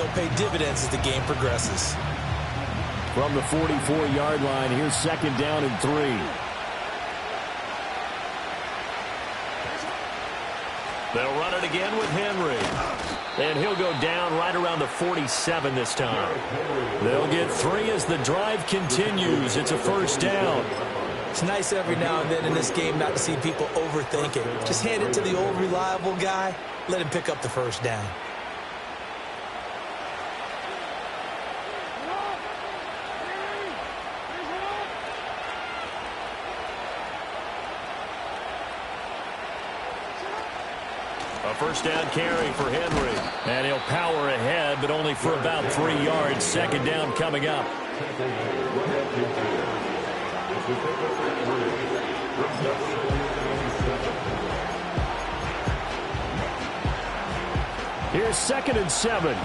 they'll pay dividends as the game progresses. From the 44-yard line, here's 2nd down and 3. They'll run it again with Henry. And he'll go down right around the 47 this time. They'll get 3 as the drive continues. It's a 1st down. It's nice every now and then in this game not to see people overthink it. Just hand it to the old reliable guy. Let him pick up the 1st down. A 1st down carry for Henry. And he'll power ahead, but only for about 3 yards. 2nd down coming up. Here's 2nd and 7.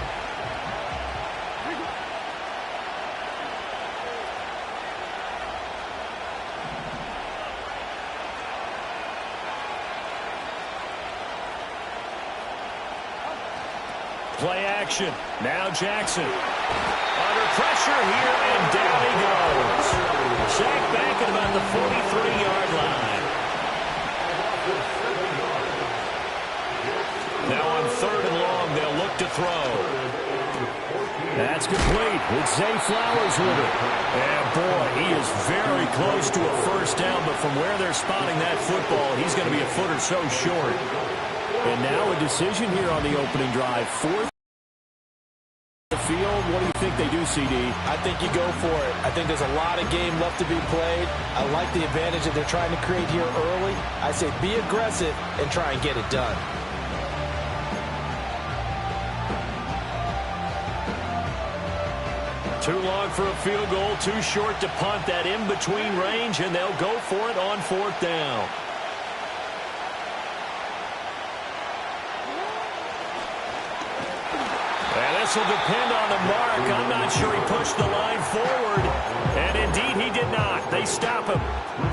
Play action. Now Jackson. Under pressure here, and down he goes. Sacked back at about the 43-yard line. Now on 3rd and long, they'll look to throw. That's complete. It's Zay Flowers with it. And boy, he is very close to a 1st down, but from where they're spotting that football, he's going to be a foot or so short. And now a decision here on the opening drive. 4th field. What do you think they do, CD? I think you go for it. I think there's a lot of game left to be played. I like the advantage that they're trying to create here early. I say be aggressive and try and get it done. Too long for a field goal, too short to punt. That in-between range, and they'll go for it on 4th down. This will depend on the mark. I'm not sure he pushed the line forward. And indeed, he did not. They stop him.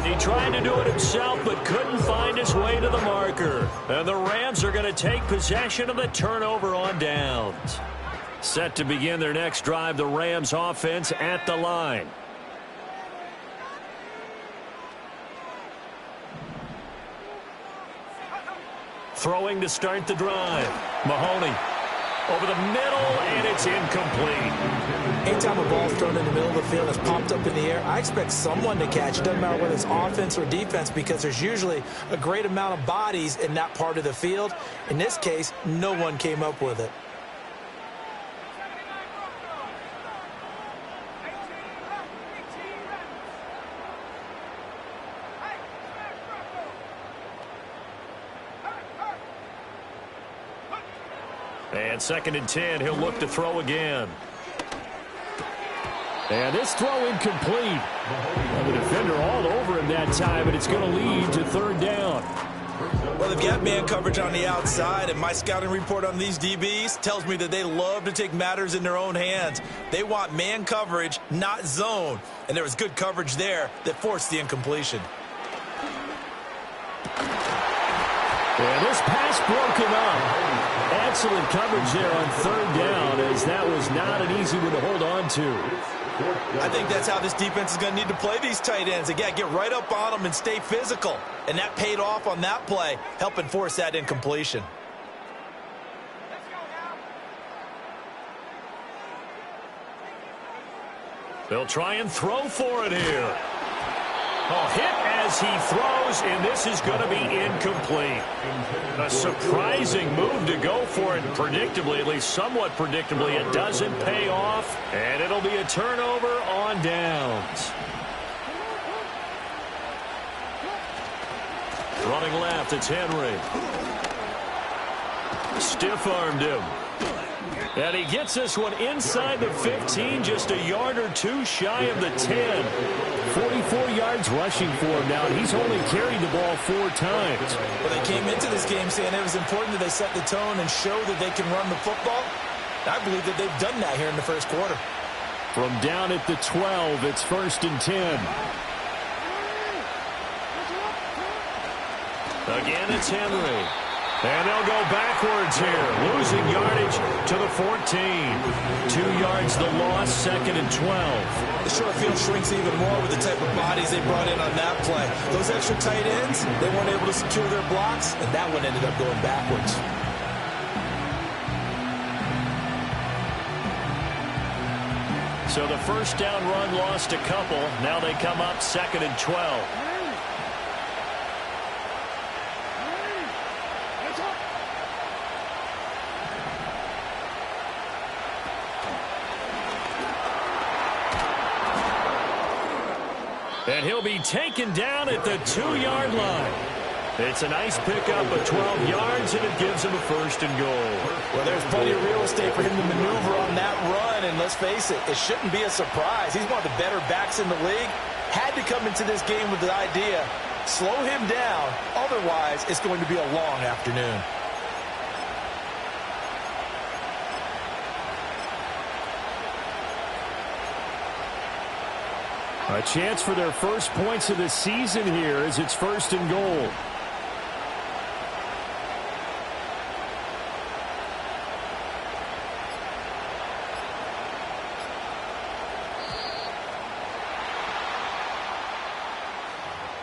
He tried to do it himself, but couldn't find his way to the marker. And the Rams are going to take possession of the turnover on downs. Set to begin their next drive, the Rams offense at the line. Throwing to start the drive. Mahoney. Over the middle, and it's incomplete. Anytime a ball's thrown in the middle of the field and it's popped up in the air, I expect someone to catch it. Doesn't matter whether it's offense or defense, because there's usually a great amount of bodies in that part of the field. In this case, no one came up with it. And 2nd and 10, he'll look to throw again. And this throw incomplete. Well, the defender all over him that time, and it's going to lead to 3rd down. Well, they've got man coverage on the outside, and my scouting report on these DBs tells me that they love to take matters in their own hands. They want man coverage, not zone. And there was good coverage there that forced the incompletion. And this pass broken up. Excellent coverage there on 3rd down, as that was not an easy one to hold on to. I think that's how this defense is going to need to play these tight ends. Again, get right up on them and stay physical. And that paid off on that play, helping force that incompletion. They'll try and throw for it here. A hit as he throws, and this is going to be incomplete. A surprising move to go for it, predictably, at least somewhat predictably, it doesn't pay off, and it'll be a turnover on downs. Running left, it's Henry. Stiff-armed him. And he gets this one inside the 15, just a yard or two shy of the 10. 44 yards rushing for him now, and he's only carried the ball 4 times. Well, they came into this game saying it was important that they set the tone and show that they can run the football. I believe that they've done that here in the first quarter. From down at the 12, it's 1st and 10. Again, it's Henry. And they'll go backwards here, losing yardage to the 14. 2 yards the loss, 2nd and 12. The short field shrinks even more with the type of bodies they brought in on that play. Those extra tight ends, they weren't able to secure their blocks, and that one ended up going backwards. So the first down run lost a couple. Now they come up 2nd and 12. And he'll be taken down at the 2-yard line. It's a nice pickup of 12 yards, and it gives him a 1st and goal. Well, there's plenty of real estate for him to maneuver on that run, and let's face it, it shouldn't be a surprise. He's one of the better backs in the league. Had to come into this game with the idea, slow him down, otherwise it's going to be a long afternoon. A chance for their first points of the season here as it's 1st and goal.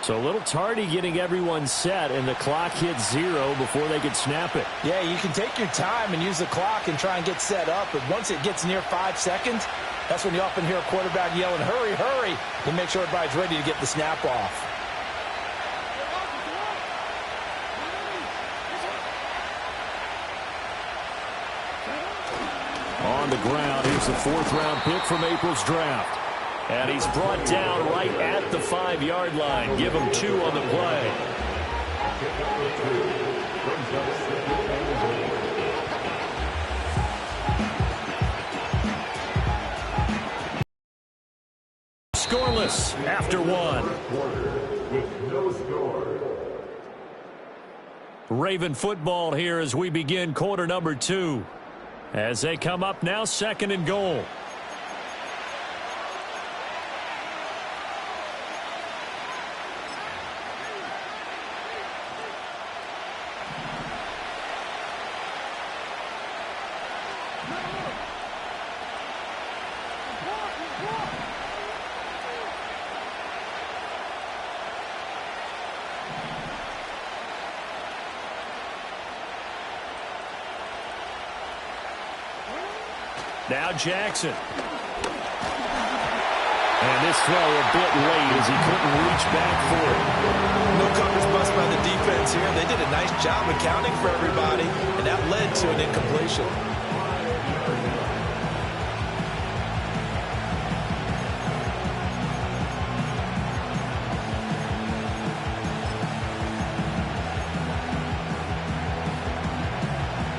So a little tardy getting everyone set, and the clock hits 0 before they could snap it. Yeah, you can take your time and use the clock and try and get set up, but once it gets near 5 seconds, that's when you often hear a quarterback yelling, hurry, hurry, to make sure everybody's ready to get the snap off. On the ground, here's the 4th-round pick from April's draft. And he's brought down right at the 5-yard line. Give him 2 on the play. Scoreless after 1. Raven football here as we begin quarter number 2. As they come up now, 2nd and goal. Now Jackson. And this throw a bit late as he couldn't reach back for it. No coverage bust by the defense here. They did a nice job accounting for everybody, and that led to an incompletion.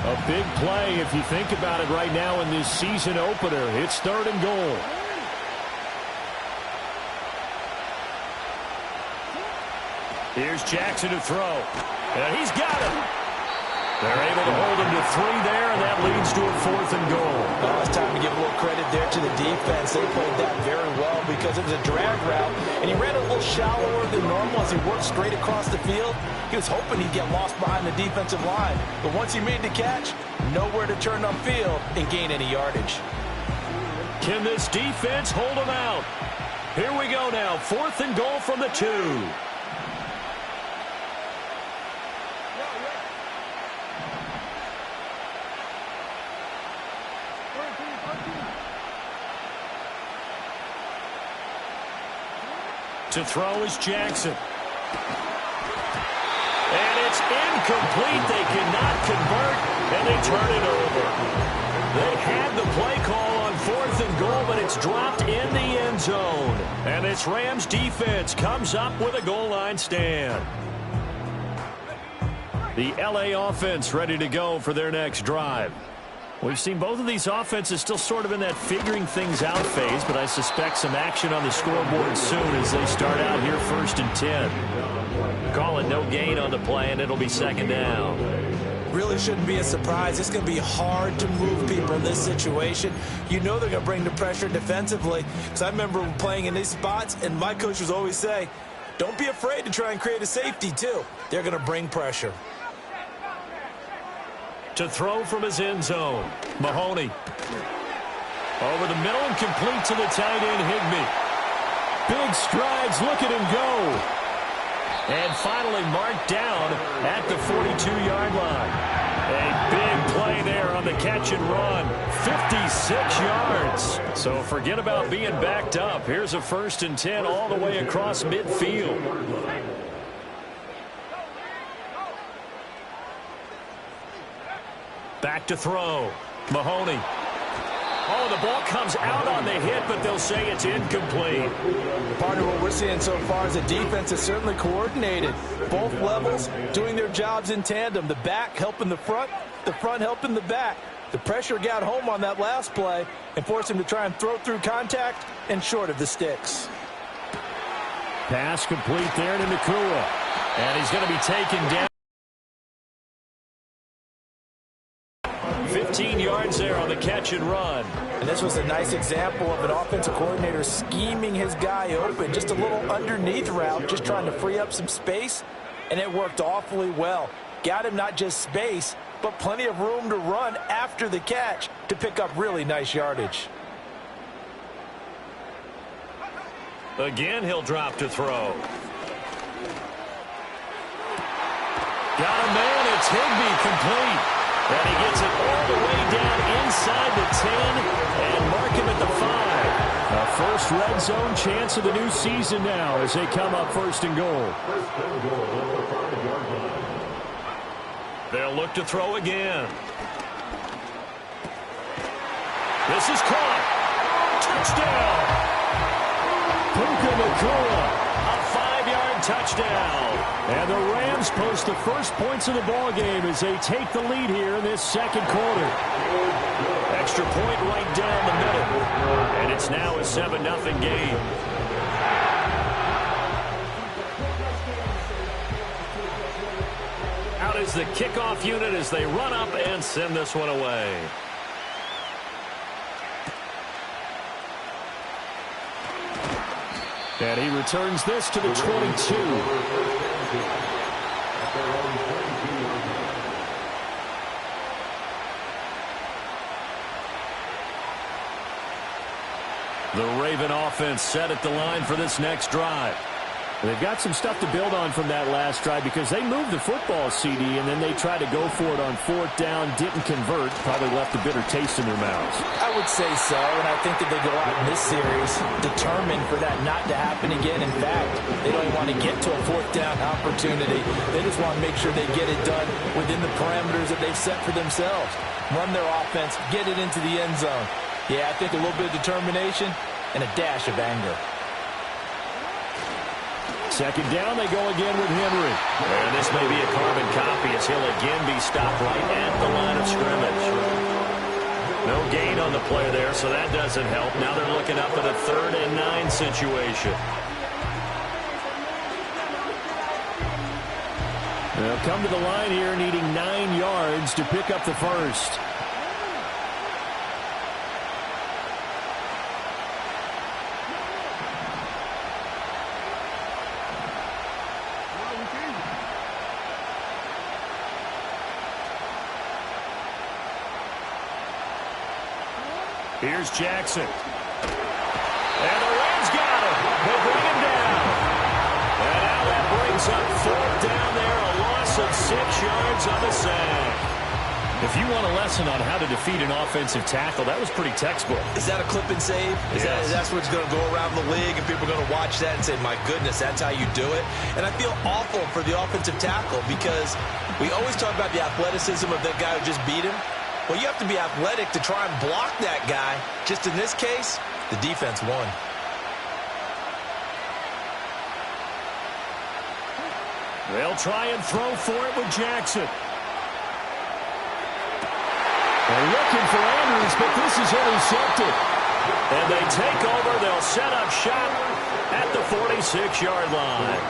A big play if you think about it right now in this season opener. It's 3rd and goal. Here's Jackson to throw. And he's got him. They're able to hold him to 3 there, and that leads to a 4th and goal. Oh, it's time to give a little credit there to the defense. They played that very well because it was a drag route, and he ran a little shallower than normal as he worked straight across the field. He was hoping he'd get lost behind the defensive line, but once he made the catch, nowhere to turn upfield and gain any yardage. Can this defense hold him out? Here we go now, 4th and goal from the 2. To throw is Jackson. And it's incomplete. They cannot convert, and they turn it over. They had the play call on 4th and goal, but it's dropped in the end zone. And this Rams defense comes up with a goal line stand. The LA offense ready to go for their next drive. We've seen both of these offenses still sort of in that figuring things out phase, but I suspect some action on the scoreboard soon as they start out here 1st and 10. Call it no gain on the play, and it'll be 2nd down. Really shouldn't be a surprise. It's going to be hard to move people in this situation. You know they're going to bring the pressure defensively. Because I remember playing in these spots, and my coaches always say, don't be afraid to try and create a safety, too. They're going to bring pressure. To throw from his end zone. Mahoney. Over the middle and complete to the tight end, Higbee. Big strides. Look at him go. And finally marked down at the 42-yard line. A big play there on the catch and run. 56 yards. So forget about being backed up. Here's a 1st and 10 all the way across midfield. Back to throw. Mahoney. Oh, the ball comes out on the hit, but they'll say it's incomplete. Partner, what we're seeing so far is the defense is certainly coordinated. Both levels doing their jobs in tandem. The back helping the front helping the back. The pressure got home on that last play and forced him to try and throw through contact and short of the sticks. Pass complete there to Nacua. And he's going to be taken down. 15 yards there on the catch and run. And this was a nice example of an offensive coordinator scheming his guy open. Just a little underneath route, just trying to free up some space, and it worked awfully well. Got him not just space, but plenty of room to run after the catch to pick up really nice yardage. Again, he'll drop to throw. Got a man, it's Higbee, complete. And he gets it all the way down inside the 10 and mark him at the 5. A first red zone chance of the new season now as they come up 1st and goal. They'll look to throw again. This is caught. Touchdown. Puka Nacua. A 5-yard touchdown. And the Rams post the first points of the ball game as they take the lead here in this 2nd quarter. Extra point right down the middle. And it's now a 7-0 game. Out is the kickoff unit as they run up and send this one away. And he returns this to the 22. The Raven offense set at the line for this next drive. They've got some stuff to build on from that last drive because they moved the football, CD, and then they tried to go for it on 4th down, didn't convert, probably left a bitter taste in their mouths. I would say so, and I think that they go out in this series determined for that not to happen again. In fact, they don't want to get to a 4th down opportunity. They just want to make sure they get it done within the parameters that they've set for themselves. Run their offense, get it into the end zone. Yeah, I think a little bit of determination and a dash of anger. 2nd down, they go again with Henry. And this may be a carbon copy as he'll again be stopped right at the line of scrimmage. No gain on the play there, so that doesn't help. Now they're looking up at a 3rd and 9 situation. They'll come to the line here needing 9 yards to pick up the first. Here's Jackson. And the Rams got him. They bring him down. And now that brings up 4th down there, a loss of 6 yards on the sack. If you want a lesson on how to defeat an offensive tackle, that was pretty textbook. Is that a clip and save? That's what's going to go around the league, and people are going to watch that and say, my goodness, that's how you do it? And I feel awful for the offensive tackle because we always talk about the athleticism of the guy who just beat him. Well, you have to be athletic to try and block that guy. Just in this case, the defense won. They'll try and throw for it with Jackson. They're looking for Andrews, but this is intercepted. And they take over. They'll set up shop at the 46-yard line.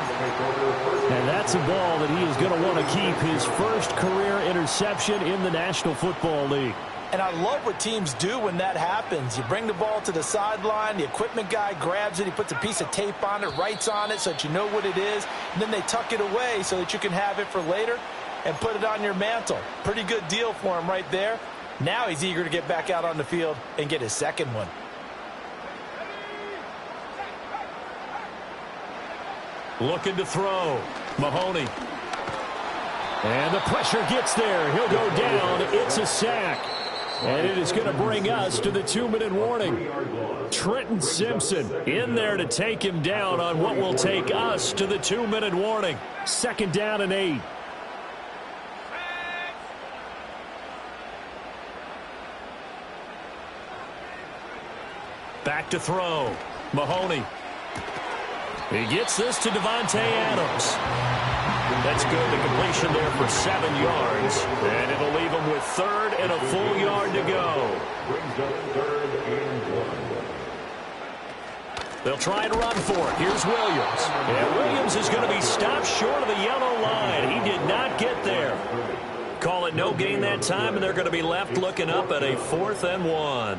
And that's a ball that he is going to want to keep, his first career interception in the National Football League. And I love what teams do when that happens. You bring the ball to the sideline, the equipment guy grabs it, he puts a piece of tape on it, writes on it so that you know what it is, and then they tuck it away so that you can have it for later. and put it on your mantle. Pretty good deal for him right there. Now he's eager to get back out on the field and get his second one. Looking to throw. Mahoney. And the pressure gets there. He'll go down. It's a sack. And it is going to bring us to the 2-minute warning. Trenton Simpson in there to take him down on what will take us to the 2-minute warning. 2nd down and 8. Back to throw. Mahoney. He gets this to Davante Adams. That's good. The completion there for 7 yards. And it'll leave him with 3rd and a full yard to go. They'll try and run for it. Here's Williams. And Williams is going to be stopped short of the yellow line. He did not get there. Call it no gain that time, and they're going to be left looking up at a 4th and 1.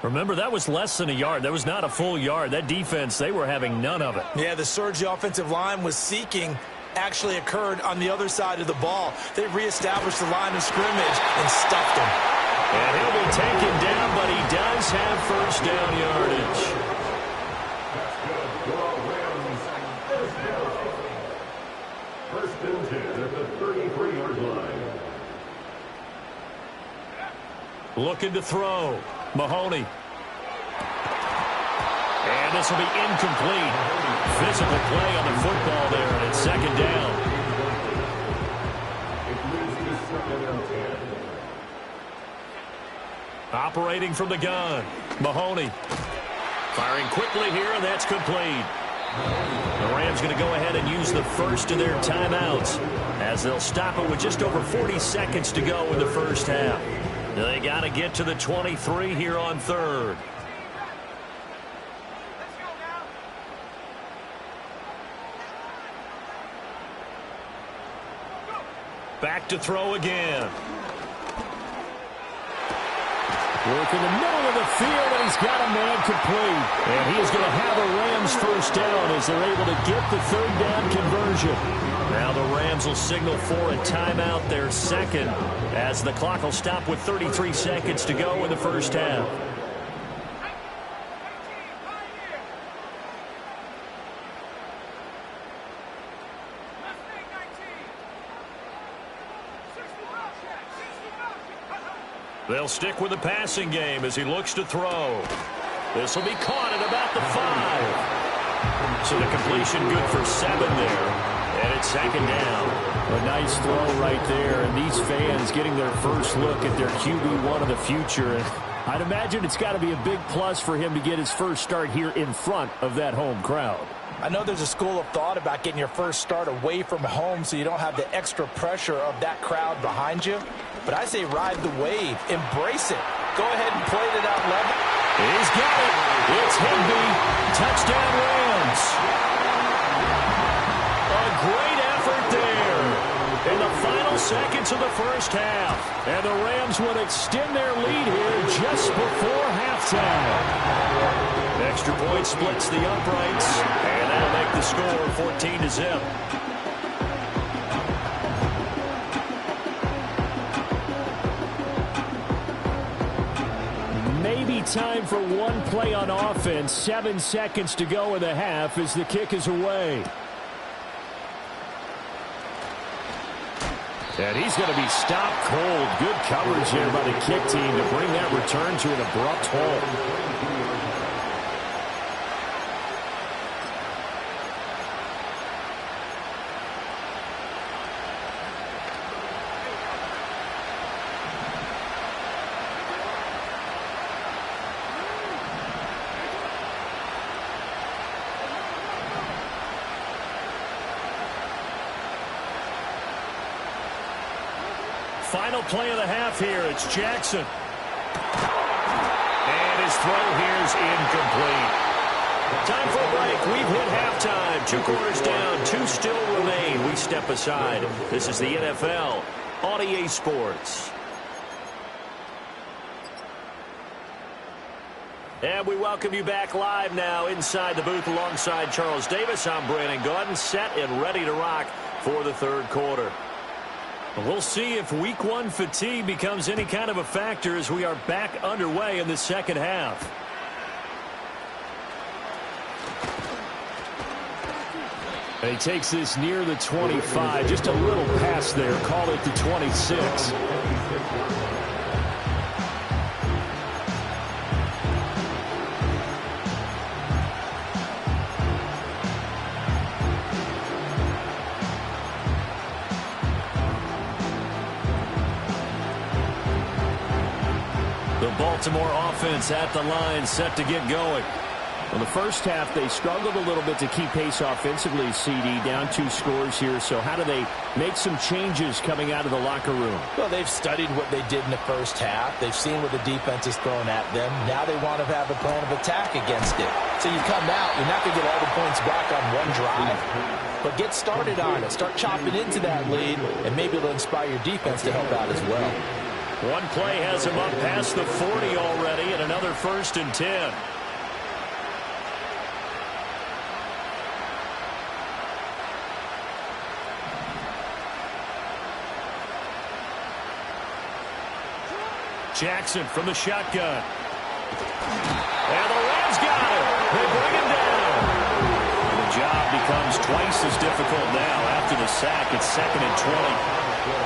Remember, that was less than a yard. That was not a full yard. That defense, they were having none of it. Yeah, the surge the offensive line was seeking actually occurred on the other side of the ball. They reestablished the line of scrimmage and stuffed him. And he'll be taken down, but he does have 1st down yardage. Looking to throw. Mahoney. And this will be incomplete. Physical play on the football there, and it's 2nd down. Operating from the gun. Mahoney. Firing quickly here, and that's complete. The Rams going to go ahead and use the first of their timeouts as they'll stop it with just over 40 seconds to go in the first half. They got to get to the 23 here on 3rd. Back to throw again. Work in the middle of the field, and he's got a man complete. And he is going to have a Rams 1st down as they're able to get the 3rd down conversion. Now the Rams will signal for a timeout, their 2nd, as the clock will stop with 33 seconds to go in the first half. They'll stick with the passing game as he looks to throw. This will be caught at about the 5. So the completion good for 7 there. And it's 2nd down. A nice throw right there. And these fans getting their first look at their QB1 of the future. And I'd imagine it's got to be a big plus for him to get his first start here in front of that home crowd. I know there's a school of thought about getting your first start away from home so you don't have the extra pressure of that crowd behind you. But I say ride the wave. Embrace it. Go ahead and play it out level. He's got it. It's Higbee. Touchdown Rams. A great effort there in the final seconds of the first half. And the Rams would extend their lead here just before halftime. Extra point splits the uprights. And that'll make the score 14-0. Maybe time for one play on offense. 7 seconds to go in the half as the kick is away. And he's going to be stopped cold. Good coverage there by the kick team to bring that return to an abrupt halt. Final play of the half here. It's Jackson. And his throw here is incomplete. Time for a break. We've hit halftime. 2 quarters down. 2 still remain. We step aside. This is the NFL on EA Sports. And we welcome you back live now inside the booth alongside Charles Davis. I'm Brandon Gaudin, set and ready to rock for the third quarter. We'll see if week one fatigue becomes any kind of a factor as we are back underway in the second half. And he takes this near the 25. Just a little pass there. Call it the 26. The Baltimore offense at the line, set to get going. Well, the first half, they struggled a little bit to keep pace offensively, CD, down 2 scores here. So how do they make some changes coming out of the locker room? Well, they've studied what they did in the first half. They've seen what the defense is throwing at them. Now they want to have a plan of attack against it. So you come out, you're not going to get all the points back on one drive, but get started on it. Start chopping into that lead, and maybe it'll inspire your defense to help out as well. One play has him up past the 40 already, and another 1st and 10. Jackson from the shotgun. And the Rams got him. They bring him down. And the job becomes twice as difficult now after the sack. It's 2nd and 20.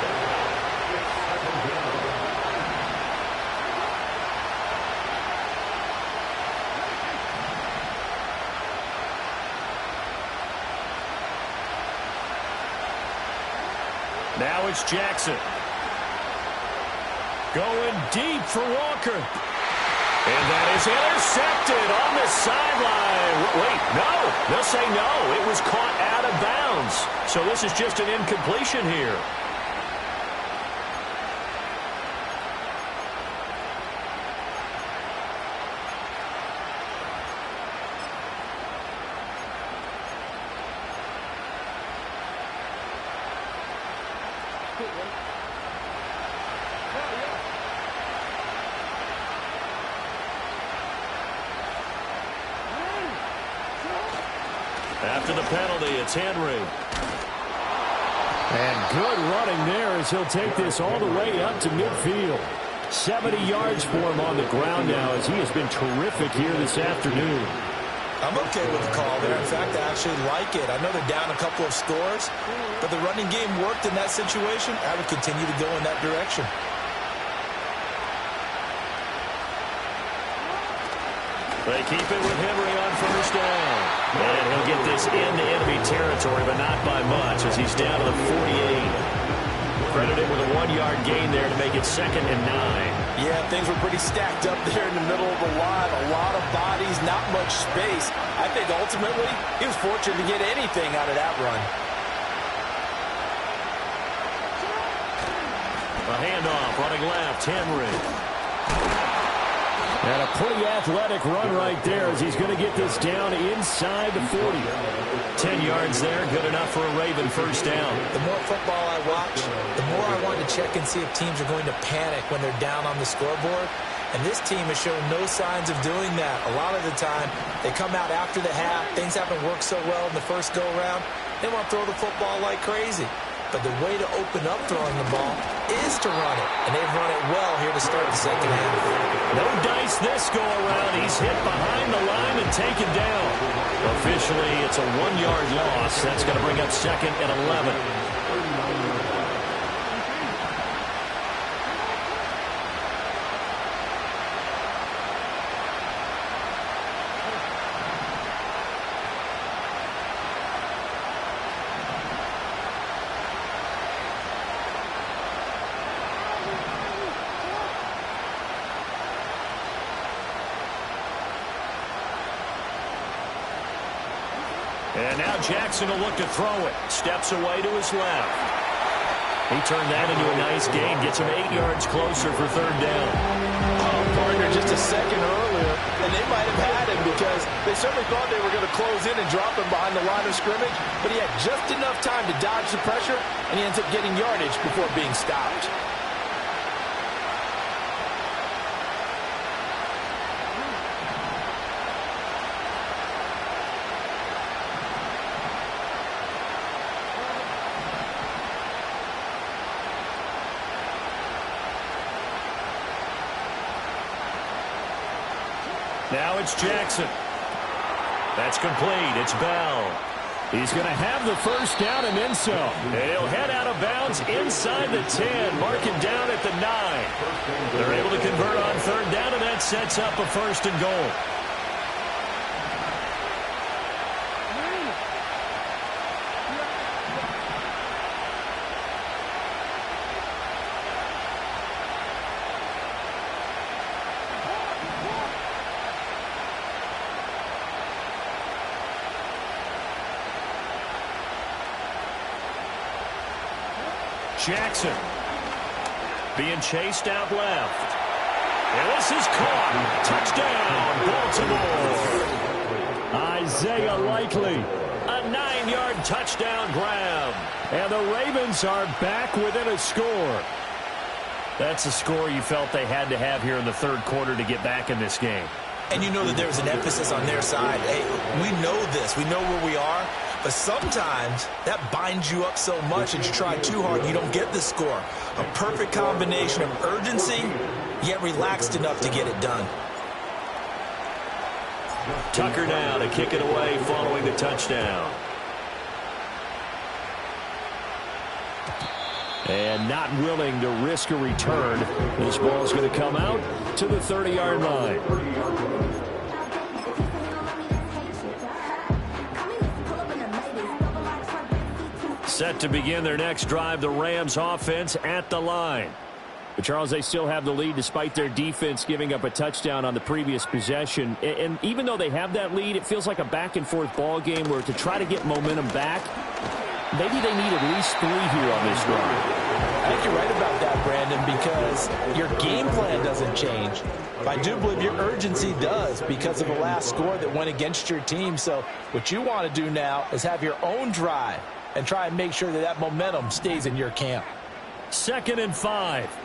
Now it's Jackson. Going deep for Walker. And that is intercepted on the sideline. Wait, no. They'll say no. It was caught out of bounds. So this is just an incompletion here. After the penalty, it's Henry. And good running there as he'll take this all the way up to midfield. 70 yards for him on the ground now as he has been terrific here this afternoon. I'm okay with the call there. In fact, I actually like it. I know they're down a couple of scores, but the running game worked in that situation. I would continue to go in that direction. They keep it with Henry on 1st down. And he'll get this into enemy territory, but not by much as he's down to the 48. Credited with a 1-yard gain there to make it 2nd and 9. Yeah, things were pretty stacked up there in the middle of the line. A lot of bodies, not much space. I think ultimately he was fortunate to get anything out of that run. A handoff running left, Henry. And a pretty athletic run right there as he's going to get this down inside the 40. 10 yards there, good enough for a Raven 1st down. The more football I watch, the more I want to check and see if teams are going to panic when they're down on the scoreboard. And this team has shown no signs of doing that. A lot of the time, they come out after the half. Things haven't worked so well in the first go-around. They want to throw the football like crazy. But the way to open up throwing the ball is to run it. And they've run it well here to start the second half. No dice this go-around. He's hit behind the line and taken down. Officially, it's a 1-yard loss. That's going to bring up 2nd and 11. And now Jackson will look to throw it. Steps away to his left. He turned that into a nice gain. Gets him 8 yards closer for 3rd down. Oh, partner, just a second earlier, and they might have had him because they certainly thought they were going to close in and drop him behind the line of scrimmage, but he had just enough time to dodge the pressure, and he ends up getting yardage before being stopped. Now it's Jackson. That's complete. It's Bell. He's going to have the first down and then some. And he'll head out of bounds inside the 10, marking down at the 9. They're able to convert on third down, and that sets up a first and goal. Jackson being chased out left. And this is caught. Touchdown, Baltimore. Isaiah Likely. A 9-yard touchdown grab. And the Ravens are back within a score. That's a score you felt they had to have here in the third quarter to get back in this game. And you know that there's an emphasis on their side. Hey, we know this. We know where we are. But sometimes that binds you up so much that you try too hard, you don't get the score. A perfect combination of urgency, yet relaxed enough to get it done. Tucker now to kick it away following the touchdown. And not willing to risk a return. This ball is going to come out to the 30-yard line. Set to begin their next drive, the Rams offense at the line. But Charles, they still have the lead despite their defense giving up a touchdown on the previous possession. And even though they have that lead, it feels like a back-and-forth ball game where to try to get momentum back, maybe they need at least 3 here on this drive. I think you're right about that, Brandon, because your game plan doesn't change. But I do believe your urgency does because of the last score that went against your team. So what you want to do now is have your own drive and try and make sure that that momentum stays in your camp. 2nd and 5.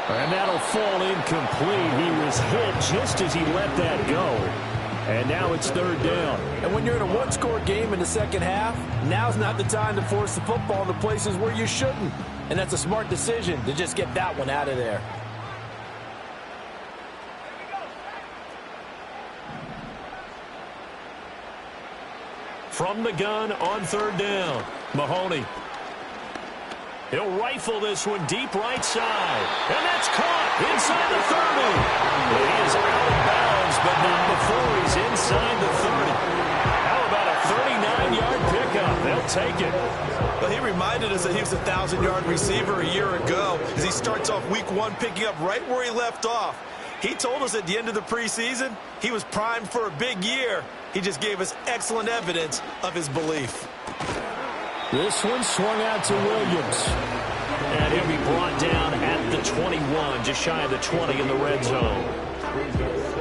And that'll fall incomplete. He was hit just as he let that go. And now it's 3rd down. And when you're in a one-score game in the second half, now's not the time to force the football in the places where you shouldn't. And that's a smart decision to just get that one out of there. From the gun on 3rd down, Mahoney. He'll rifle this one deep right side. And that's caught inside the 30. He is out of bounds, but not before he's inside the 30. How about a 39-yard pickup? They'll take it. Well, he reminded us that he was a 1,000-yard receiver a year ago as he starts off week 1 picking up right where he left off. He told us at the end of the preseason he was primed for a big year. He just gave us excellent evidence of his belief. This one swung out to Williams. And he'll be brought down at the 21, just shy of the 20 in the red zone.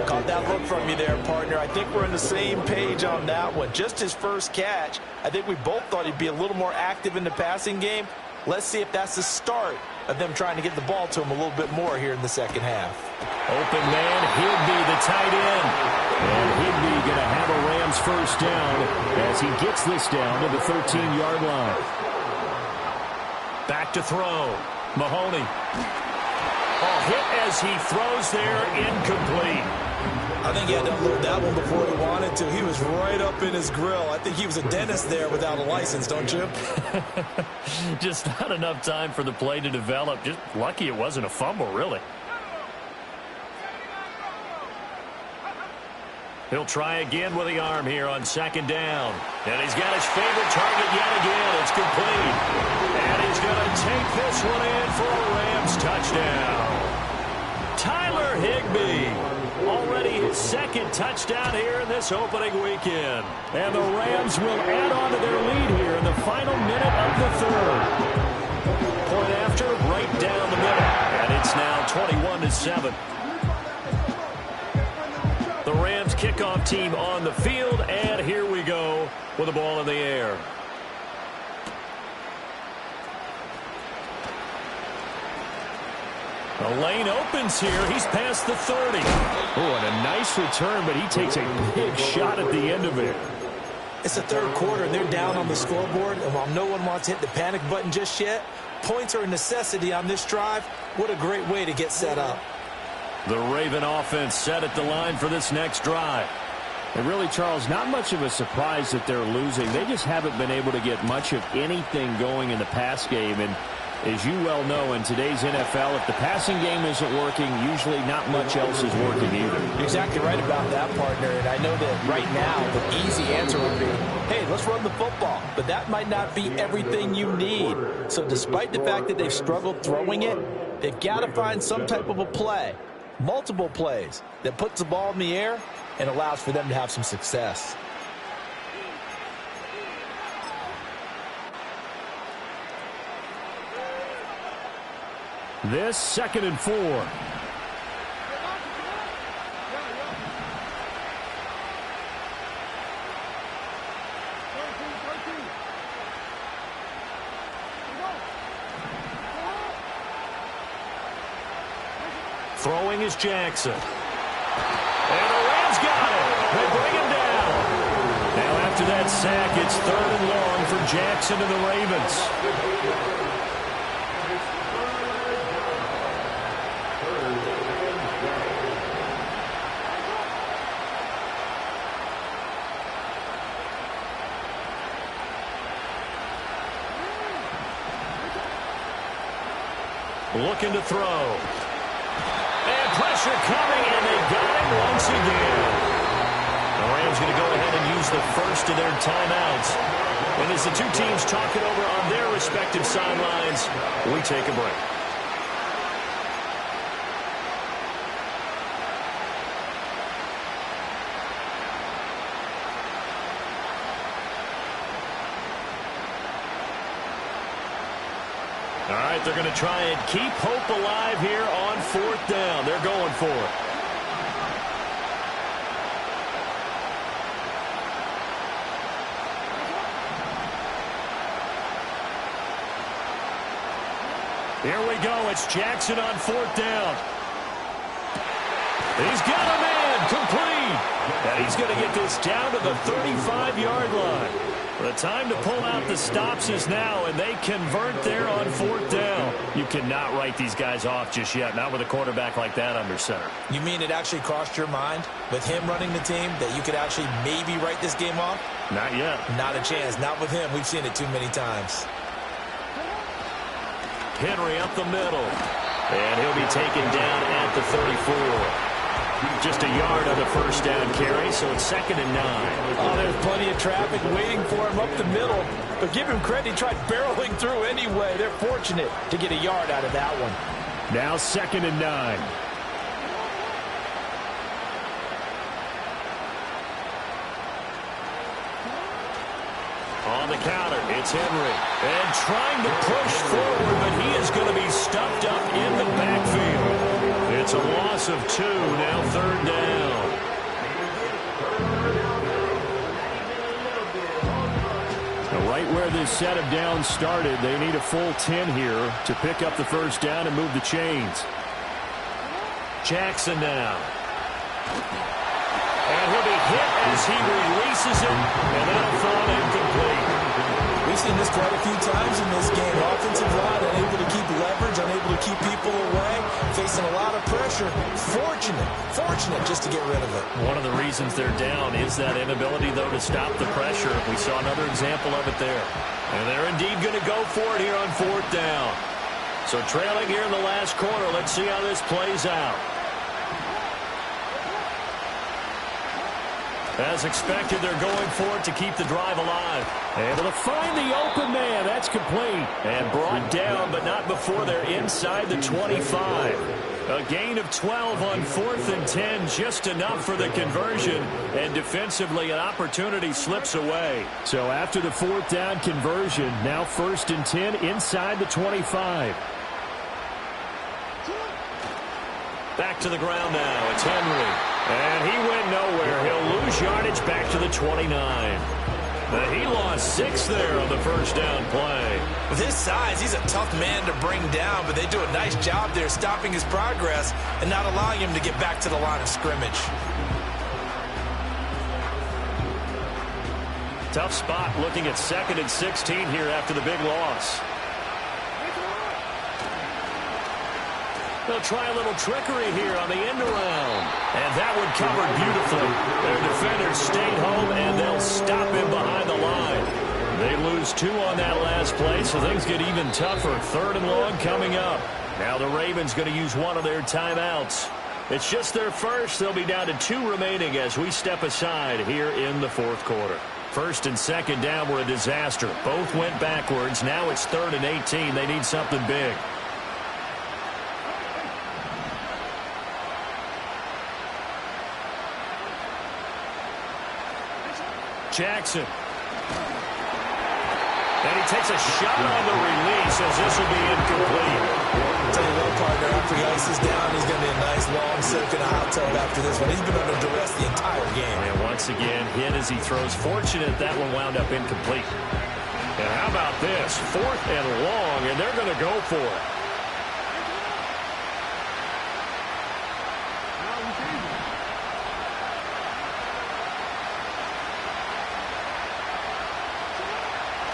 Caught that look from you there, partner. I think we're on the same page on that one. Just his first catch. I think we both thought he'd be a little more active in the passing game. Let's see if that's the start of them trying to get the ball to him a little bit more here in the second half. Open man, Higbee, the tight end. And Higbee going to have a Rams first down as he gets this down to the 13-yard line. Back to throw. Mahoney. Oh, hit as he throws there, incomplete. I think he had to unload that one before he wanted to. He was right up in his grill. I think he was a dentist there without a license, don't you? Just not enough time for the play to develop. Just lucky it wasn't a fumble, really. He'll try again with the arm here on 2nd down. And he's got his favorite target yet again. It's complete. And he's going to take this one in for a Rams touchdown. Tyler Higbee. Already his 2nd touchdown here in this opening weekend. And the Rams will add on to their lead here in the final minute of the 3rd. Point after, right down the middle. And it's now 21-7. The Rams kickoff team on the field, and here we go with the ball in the air. The lane opens here. He's past the 30. Oh, and a nice return, but he takes a big shot at the end of it. It's the 3rd quarter, and they're down on the scoreboard. And while no one wants to hit the panic button just yet, points are a necessity on this drive. What a great way to get set up. The Raven offense set at the line for this next drive. And really, Charles, not much of a surprise that they're losing. They just haven't been able to get much of anything going in the pass game. And as you well know, in today's NFL, if the passing game isn't working, usually not much else is working either. You're exactly right about that, partner. And I know that right now the easy answer would be, hey, let's run the football. But that might not be everything you need. So despite the fact that they've struggled throwing it, they've got to find some type of a play, multiple plays, that puts the ball in the air and allows for them to have some success. This 2nd and 4. Throwing is Jackson. And the Rams got it. They bring him down. Now after that sack, it's 3rd and long for Jackson and the Ravens. Looking to throw. And pressure coming, and they got him once again. The Rams going to go ahead and use the first of their timeouts. And as the two teams talk it over on their respective sidelines, we take a break. All right, they're going to try and keep hope alive here on 4th down. They're going for it. Here we go. It's Jackson on 4th down. He's got a man complete. And he's going to get this down to the 35-yard line. The time to pull out the stops is now, and they convert there on 4th down. You cannot write these guys off just yet, not with a quarterback like that under center. You mean it actually crossed your mind with him running the team that you could actually maybe write this game off? Not yet. Not a chance. Not with him. We've seen it too many times. Henry up the middle. And he'll be taken down at the 34. Just a yard on the first down carry, so it's 2nd and 9. Oh, there's plenty of traffic waiting for him up the middle. But give him credit, he tried barreling through anyway. They're fortunate to get a yard out of that one. Now 2nd and 9. On the counter, it's Henry. And trying to push forward, but he is going to be stuffed up in the backfield. It's a loss of 2, now 3rd down. Right where this set of downs started, they need a full 10 here to pick up the first down and move the chains. Jackson now. And he'll be hit as he releases it, and that'll fall incomplete. We've seen this quite a few times in this game. Offensive line unable to keep leverage, unable to keep people away, facing a lot of pressure. Fortunate just to get rid of it. One of the reasons they're down is that inability, though, to stop the pressure. We saw another example of it there. And they're indeed going to go for it here on 4th down. So trailing here in the last quarter, let's see how this plays out. As expected, they're going for it to keep the drive alive. Able to find the open man. That's complete. And brought down, but not before they're inside the 25. A gain of 12 on 4th and 10, just enough for the conversion. And defensively, an opportunity slips away. So after the 4th down conversion, now 1st and 10 inside the 25. Back to the ground now. It's Henry. And he went nowhere. He'll lose yardage back to the 29. He lost 6 there on the first down play. With his size, he's a tough man to bring down, but they do a nice job there stopping his progress and not allowing him to get back to the line of scrimmage. Tough spot looking at 2nd and 16 here after the big loss. They'll try a little trickery here on the end around. And that one covered beautifully. Their defenders stayed home, and they'll stop him behind the line. They lose 2 on that last play, so things get even tougher. 3rd and long coming up. Now the Ravens going to use one of their timeouts. It's just their first. They'll be down to 2 remaining as we step aside here in the 4th quarter. 1st and 2nd down were a disaster. Both went backwards. Now it's 3rd and 18. They need something big. Jackson. And he takes a shot on the release as this will be incomplete. I'll tell you what, partner, after he ices down, he's going to be a nice long soak in a hot tub after this one. He's been under duress the entire game. And once again, hit as he throws. Fortunate that one wound up incomplete. And how about this? 4th and long, and they're going to go for it.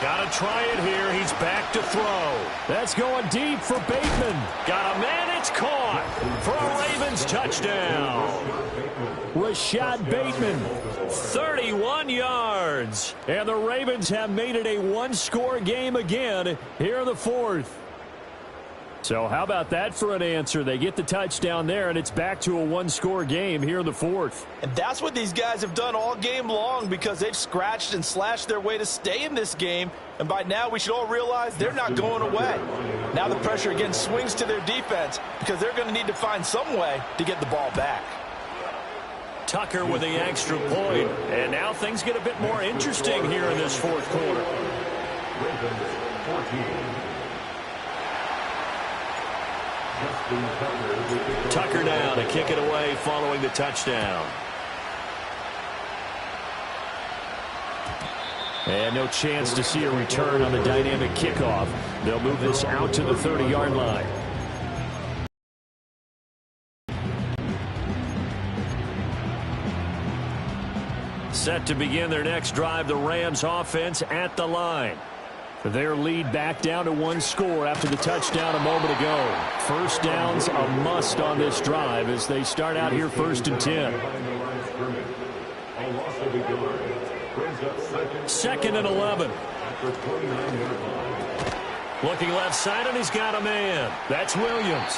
Got to try it here. He's back to throw. That's going deep for Bateman. Got a man. It's caught for a Ravens touchdown. Rashad Bateman. 31 yards. And the Ravens have made it a one-score game again here in the 4th. So how about that for an answer? They get the touchdown there, and it's back to a one-score game here in the 4th. And that's what these guys have done all game long because they've scratched and slashed their way to stay in this game. And by now, we should all realize they're not going away. Now the pressure again swings to their defense because they're going to need to find some way to get the ball back. Tucker with the extra point. And now things get a bit more interesting here in this 4th quarter. Tucker now to kick it away following the touchdown. And no chance to see a return on the dynamic kickoff. They'll move this out to the 30-yard line. Set to begin their next drive, the Rams offense at the line. Their lead back down to 1 score after the touchdown a moment ago. First down's a must on this drive as they start out here 1st and 10. 2nd and 11. Looking left side, and he's got a man. That's Williams.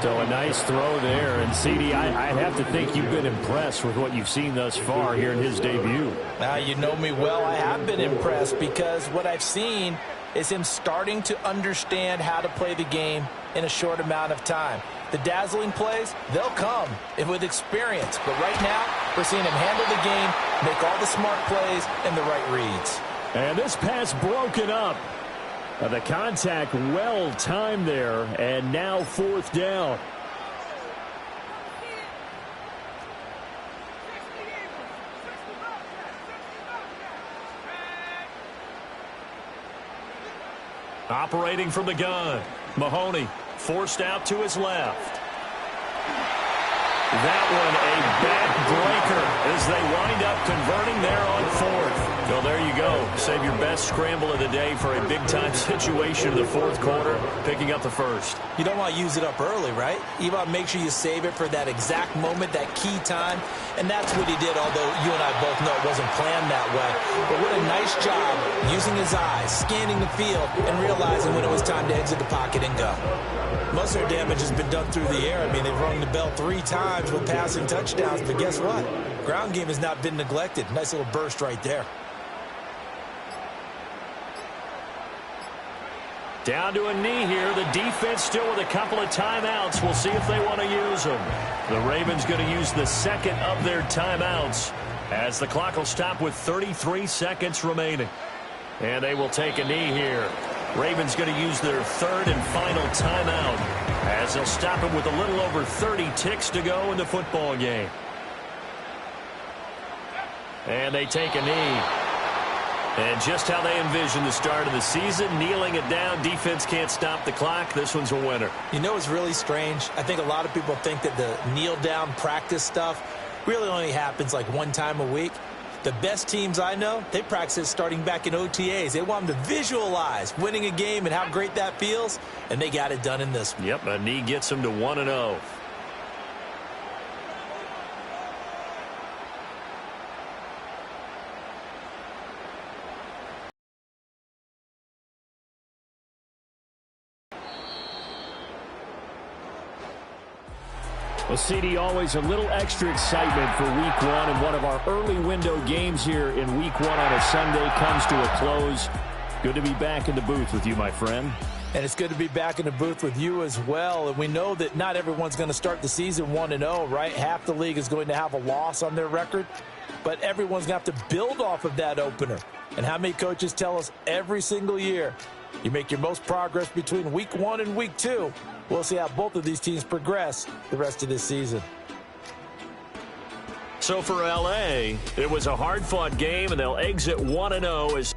So a nice throw there. And, CD, I'd have to think you've been impressed with what you've seen thus far here in his debut. Now, you know me well. I have been impressed because what I've seen is him starting to understand how to play the game in a short amount of time. The dazzling plays, they'll come with experience. But right now, we're seeing him handle the game, make all the smart plays, and the right reads. And this pass broken up. The contact well timed there, and now 4th down. Operating from the gun. Mahoney forced out to his left. That one a backbreaker as they wind up converting there on 4th. Well, there you go. Save your best scramble of the day for a big-time situation in the 4th quarter, picking up the 1st. You don't want to use it up early, right? You want to make sure you save it for that exact moment, that key time. And that's what he did, although you and I both know it wasn't planned that way. But what a nice job using his eyes, scanning the field, and realizing when it was time to exit the pocket and go. Most of their damage has been done through the air. I mean, they've rung the bell 3 times with passing touchdowns, but guess what? Ground game has not been neglected. Nice little burst right there. Down to a knee here. The defense still with a couple of timeouts. We'll see if they want to use them. The Ravens going to use the 2nd of their timeouts as the clock will stop with 33 seconds remaining. And they will take a knee here. Ravens going to use their 3rd and final timeout as they'll stop it with a little over 30 ticks to go in the football game. And they take a knee. And just how they envision the start of the season, kneeling it down, defense can't stop the clock. This one's a winner. You know what's really strange? I think a lot of people think that the kneel-down practice stuff really only happens like 1 time a week. The best teams I know, they practice it starting back in OTAs. They want them to visualize winning a game and how great that feels, and they got it done in this one. Yep, a knee gets them to 1-0. Well, CD, always a little extra excitement for Week 1, and one of our early window games here in Week 1 on a Sunday comes to a close. Good to be back in the booth with you, my friend. And it's good to be back in the booth with you as well. And we know that not everyone's going to start the season 1-0, right? Half the league is going to have a loss on their record, but everyone's going to have to build off of that opener. And how many coaches tell us every single year, you make your most progress between Week 1 and Week 2. We'll see how both of these teams progress the rest of this season. So for L.A., it was a hard-fought game, and they'll exit 1-0 as